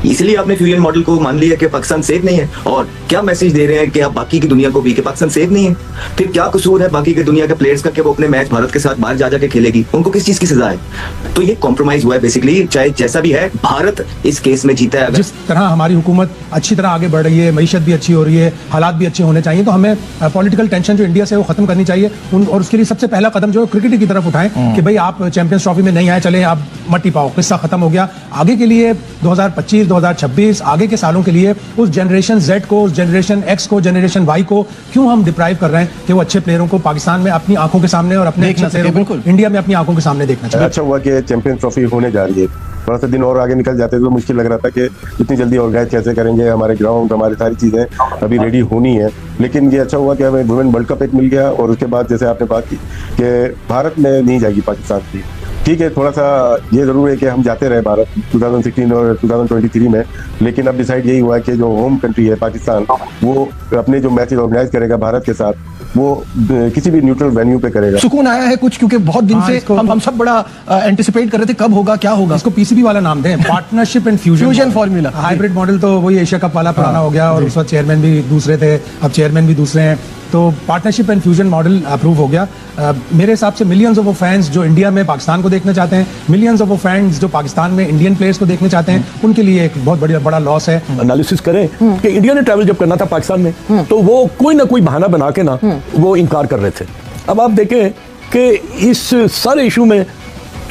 इसलिए आपने fusion model को मान लिया कि पाकिस्तान सेफ नहीं है। और क्या मैसेज दे रहे हैं कि आप बाकी की दुनिया को भी कि पाकिस्तान सेफ नहीं है? फिर क्या कसूर है बाकी की दुनिया के प्लेयर्स का कि वो अपने मैच भारत के साथ बाहर जा जाके खेलेगी? उनको किस चीज की सजा है? तो ये कॉम्प्रोमाइज हुआ है बेसिकली। चाहे जैसा भी है, भारत इस केस में जीता है। जिस तरह हमारी हुकूमत अच्छी तरह आगे बढ़ रही है, मईशत भी अच्छी हो रही है, हालात भी अच्छे होने चाहिए, तो हमें पॉलिटिकल टेंशन जो इंडिया से वो खत्म करनी चाहिए। और उसके लिए सबसे पहला कदम जो क्रिकेट की तरफ उठाएं कि भाई आप चैंपियंस ट्रॉफी में नहीं आए, चले आप मट्टी पाओ, किस्सा खत्म हो गया। आगे के लिए 2025, 2026 आगे के सालों के लिए उस जनरेशन Z को, उस जनरेशन X को, जनरेशन Y को क्यों हम डिप्राइव कर रहे हैं कि वो अच्छे प्लेयरों को पाकिस्तान में अपनी आंखों के सामने और अपने अच्छे प्लेयरों को इंडिया में अपनी आंखों के सामने देखना चाहिए। अच्छा हुआ कि चैंपियंस ट्रॉफी होने जा रही है। थोड़ा सा दिन और आगे निकल जाते तो मुश्किल लग रहा था कि इतनी जल्दी ऑर्गेनाइज कैसे करेंगे, हमारे ग्राउंड, हमारी सारी चीज़ें अभी रेडी होनी है। लेकिन ये अच्छा हुआ कि हमें वुमेन वर्ल्ड कप एक मिल गया। और उसके बाद जैसे आपने बात की कि भारत में नहीं जाएगी पाकिस्तान की, ठीक है, थोड़ा सा ये ज़रूर है कि हम जाते रहे भारत 2016 और 2023 में। लेकिन अब डिसाइड यही हुआ है कि जो होम कंट्री है पाकिस्तान, वो अपने जो मैचेस ऑर्गेनाइज करेगा भारत के साथ, वो किसी भी न्यूट्रल वेन्यू पे करेगा। सुकून आया है कुछ, क्योंकि बहुत दिन से हम सब बड़ा एंटिसिपेट कर रहे थे कब होगा, क्या होगा। इसको पीसीबी वाला नाम दें, partnership and fusion formula. Hybrid model तो वही एशिया कप वाला पुराना हो गया और उस वक्त चेयरमैन भी दूसरे थे, अब चेयरमैन भी दूसरे हैं। तो partnership and fusion model approve हो गया। मेरे हिसाब से मिलियंस ऑफ फैंस जो इंडिया में पाकिस्तान को देखना चाहते हैं, मिलियंस ऑफ फैंस जो पाकिस्तान में इंडियन प्लेयर्स को देखना चाहते हैं, उनके लिए एक बहुत बड़ा लॉस है। एनालिसिस करें कि इंडिया ने ट्रैवल जब करना था पाकिस्तान में तो वो कोई ना कोई बहाना बना के ना वो इनकार कर रहे थे। अब आप देखें कि इस सारे इशू में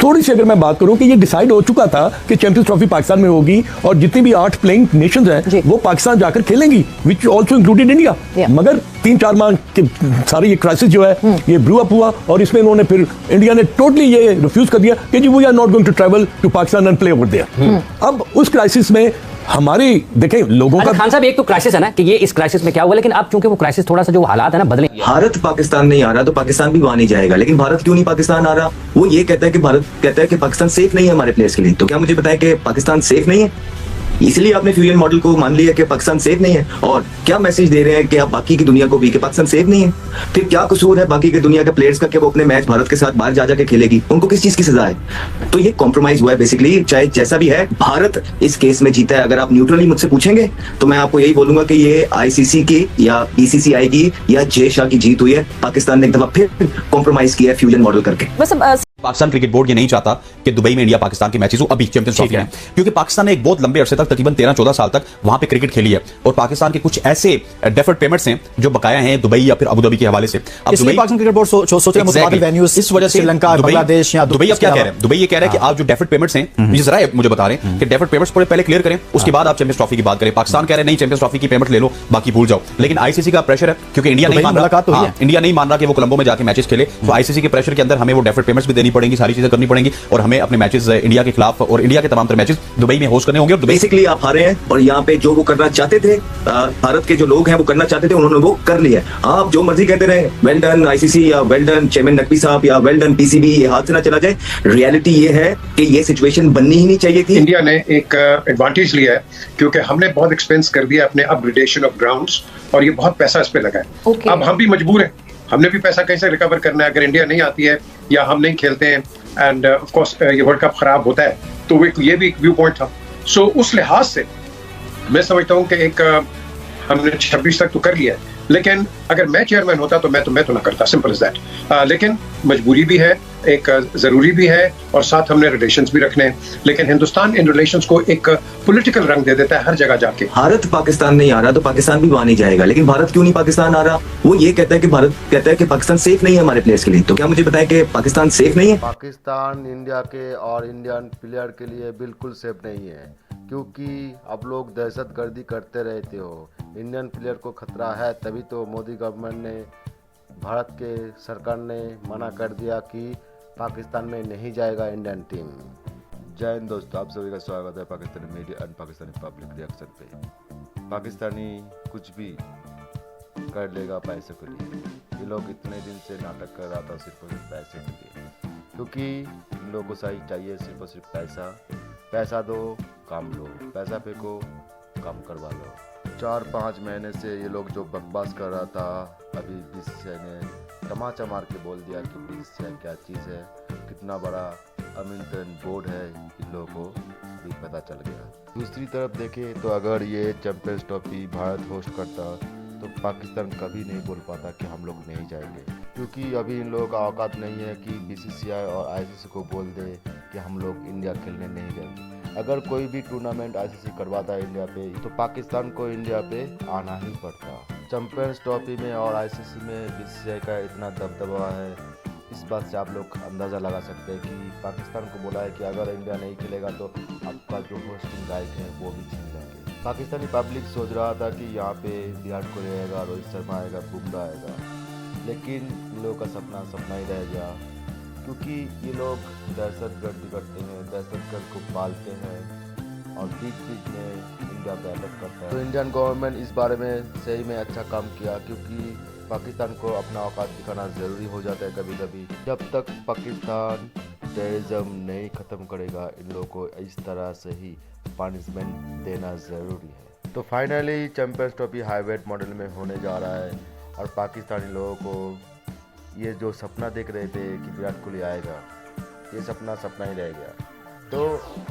थोड़ी सी अगर मैं बात करूं कि ये डिसाइड हो चुका था कि चैंपियंस ट्रॉफी पाकिस्तान में होगी और जितनी भी 8 प्लेइंग नेशंस हैं वो पाकिस्तान जाकर खेलेंगी, विच आल्सो इंक्लूडेड इंडिया। मगर 3-4 माह के सारी ये क्राइसिस जो है ये ब्रू अप हुआ और इसमें इन्होंने फिर इंडिया ने टोटली ये रिफ्यूज कर दिया कि जी we are not going to travel to Pakistan and play over there. अब उस क्राइसिस में हमारी देखें लोगों का खान साहब एक तो क्राइसिस है ना कि ये इस क्राइसिस में क्या हुआ, लेकिन अब चूंकि वो क्राइसिस थोड़ा सा जो हालात है ना बदले। भारत पाकिस्तान नहीं आ रहा तो पाकिस्तान भी वहां नहीं जाएगा। लेकिन भारत क्यों नहीं पाकिस्तान आ रहा? वो ये कहता है कि भारत कहता है कि पाकिस्तान सेफ नहीं है हमारे प्लेयर्स के लिए। तो क्या मुझे बताएं कि पाकिस्तान सेफ नहीं है? इसलिए आपने फ्यूजन मॉडल को मान लिया कि पाकिस्तान सेफ नहीं है। और क्या मैसेज दे रहे हैं कि आप बाकी की दुनिया को भी कि पाकिस्तान सेफ नहीं है? फिर क्या कसूर है बाकी की दुनिया के प्लेयर्स का कि वो अपने मैच भारत के साथ बाहर जा जाके खेलेगी? उनको किस चीज की सजा है? तो ये कॉम्प्रोमाइज हुआ है बेसिकली। चाहे जैसा भी है, भारत इस केस में जीता है। अगर आप न्यूट्रली मुझसे पूछेंगे तो मैं आपको यही बोलूंगा कि ये आईसीसी की या बीसीसीआई की या जय शाह की जीत हुई है। पाकिस्तान ने एक दफा फिर कॉम्प्रोमाइज किया है फ्यूजन मॉडल करके। पाकिस्तान क्रिकेट बोर्ड ये नहीं चाहता कि दुबई में इंडिया पाकिस्तान के मैचेस हो अभी चैंपियंस ट्रॉफी में, क्योंकि पाकिस्तान ने एक बहुत लंबे अरसे तक तकरीबन 13-14 साल तक वहां पे क्रिकेट खेली है और पाकिस्तान के कुछ ऐसे डेफर्ड पेमेंट्स हैं जो बकाया हैं दुबई या फिर अबू धाबी के हवाले से। अब दुबई पाकिस्तान क्रिकेट बोर्ड सोच रहे हैं मुतबादिल वेन्यूज इस वजह से श्रीलंका, बांग्लादेश या दुबई अब क्या कह रहे हैं? दुबई ये कह रहा है कि आप जो डेफर्ड पेमेंट्स हैं, ये जरा मुझे बता रहे हैं कि डेफर्ड पेमेंट्स पहले क्लियर करें, उसके बाद आप चैंपियंस ट्रॉफी की बात करें। पाकिस्तान कह रहे हैं नहीं, चैंपियंस ट्रॉफी की पेमेंट ले लो, बाकी भूल जाओ। लेकिन आईसीसी का प्रेशर है क्योंकि इंडिया नहीं मान रहा, इंडिया नहीं मान रहा कि वो कोलंबो में जाके मैचेस खेले। तो आईसीसी के प्रेशर के अंदर हमें वो डेफर्ड पेमेंट्स भी देनी पड़ेंगी, सारी चीजें करनी पड़ेंगी और हमें अपने मैचेस इंडिया के खिलाफ और इंडिया के तमाम तरह मैचेस दुबई में होस्ट करने होंगे। और बेसिकली आप हारे हैं और यहाँ पे जो वो करना चाहते थे, भारत के जो लोग हैं वो करना चाहते थे, उन्होंने वो कर लिया। आप जो मर्जी कहते रहे, वेल डन आईसीसी या वेल डन चेयरमैन नकवी साहब या वेल डन पीसीबी, ये हाथ से ना चला जाए। रियलिटी ये है कि ये सिचुएशन बननी ही नहीं चाहिए थी। इंडिया ने एक एडवांटेज लिया है क्योंकि हमने बहुत एक्सपेंस कर दिया अपने अपग्रेडेशन ऑफ ग्राउंड्स और ये बहुत पैसा इस पे लगा है। अब हम भी मजबूर हैं, हमने भी पैसा कैसे रिकवर करना है। अगर इंडिया नहीं आती है या हम नहीं खेलते हैं एंड ऑफ कोर्स ये वर्ल्ड कप खराब होता है, तो ये भी एक व्यू पॉइंट था। सो उस लिहाज से मैं समझता हूँ कि एक हमने 26 तक तो कर लिया है, लेकिन अगर मैं चेयरमैन होता तो मैं तो ना करता, सिंपल इज दैट। लेकिन मजबूरी भी है, एक जरूरी भी है और साथ हमने रिलेशंस भी रखने हैं। लेकिन हिंदुस्तान इन रिलेशंस को एक पॉलिटिकल रंग दे देता है हर जगह जाके। भारत पाकिस्तान नहीं आ रहा तो पाकिस्तान भी वहां नहीं जाएगा। लेकिन भारत क्यों नहीं पाकिस्तान आ रहा? वो ये कहता है कि भारत कहता है कि पाकिस्तान सेफ नहीं है हमारे प्लेयर्स के लिए। तो क्या मुझे बताएं कि पाकिस्तान सेफ नहीं है? पाकिस्तान इंडिया के और इंडियन प्लेयर के लिए बिल्कुल सेफ नहीं है, क्योंकि आप लोग दहशतगर्दी करते रहते हो। इंडियन प्लेयर को खतरा है, तभी तो मोदी गवर्नमेंट ने, भारत के सरकार ने मना कर दिया कि पाकिस्तान में नहीं जाएगा इंडियन टीम। जय हिंद दोस्तों, आप सभी का स्वागत है Pakistani media and Pakistani public reaction पे। पाकिस्तानी कुछ भी कर लेगा पैसे के लिए। ये लोग इतने दिन से नाटक कर रहा था सिर्फ और सिर्फ पैसे के लिए, क्योंकि इन लोगों को सही चाहिए सिर्फ और सिर्फ पैसा। पैसा दो, काम लो, पैसा फेंको, काम करवा लो। 4-5 महीने से ये लोग जो बकवास कर रहा था, अभी बीसीसीआई ने तमाचा मार के बोल दिया कि बीसीसीआई क्या चीज़ है, कितना बड़ा अमीन बोर्ड है इन लोगों को भी पता चल गया। दूसरी तरफ देखें तो अगर ये चैंपियंस ट्रॉफी भारत होस्ट करता तो पाकिस्तान कभी नहीं बोल पाता कि हम लोग नहीं जाएंगे, क्योंकि अभी इन लोगों का औकात नहीं है कि बीसीसीआई और आईसीसी को बोल दे कि हम लोग इंडिया खेलने नहीं जाएंगे। अगर कोई भी टूर्नामेंट आईसीसी करवाता है इंडिया पे तो पाकिस्तान को इंडिया पे आना ही पड़ता। चैंपियंस ट्रॉफी में और आईसीसी में बीसीसीआई का इतना दबदबा है, इस बात से आप लोग अंदाज़ा लगा सकते हैं कि पाकिस्तान को बोला है कि अगर इंडिया नहीं खेलेगा तो आपका जो होस्टिंग राइट है वो भी छीन लेंगे। पाकिस्तानी पब्लिक सोच रहा था कि यहाँ पे विराट कोहली आएगा, रोहित शर्मा आएगा, बुमराह आएगा, लेकिन इन लोगों का सपना ही रह गया, क्योंकि ये लोग दहशतगर्दी करते हैं, दहशतगर्द को पालते हैं और बीच बीच में इंडिया पे अटैक करता है। तो इंडियन गवर्नमेंट इस बारे में सही में अच्छा काम किया, क्योंकि पाकिस्तान को अपना औकात दिखाना ज़रूरी हो जाता है कभी कभी। जब तक पाकिस्तान टेररिज्म नहीं ख़त्म करेगा इन लोगों को इस तरह से ही पनिशमेंट देना ज़रूरी है। तो finally champions trophy heavyweight model में होने जा रहा है और पाकिस्तानी लोगों को ये जो सपना देख रहे थे कि विराट कोहली आएगा, ये सपना ही रह गया। तो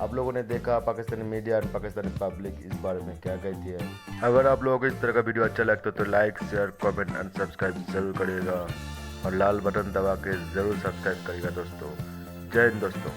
आप लोगों ने देखा पाकिस्तानी मीडिया और पाकिस्तानी पब्लिक इस बारे में क्या कहती है। अगर आप लोगों को इस तरह का वीडियो अच्छा लगता है तो like, share, comment and subscribe जरूर करिएगा और लाल बटन दबा के ज़रूर सब्सक्राइब करिएगा दोस्तों। जय हिंद दोस्तों।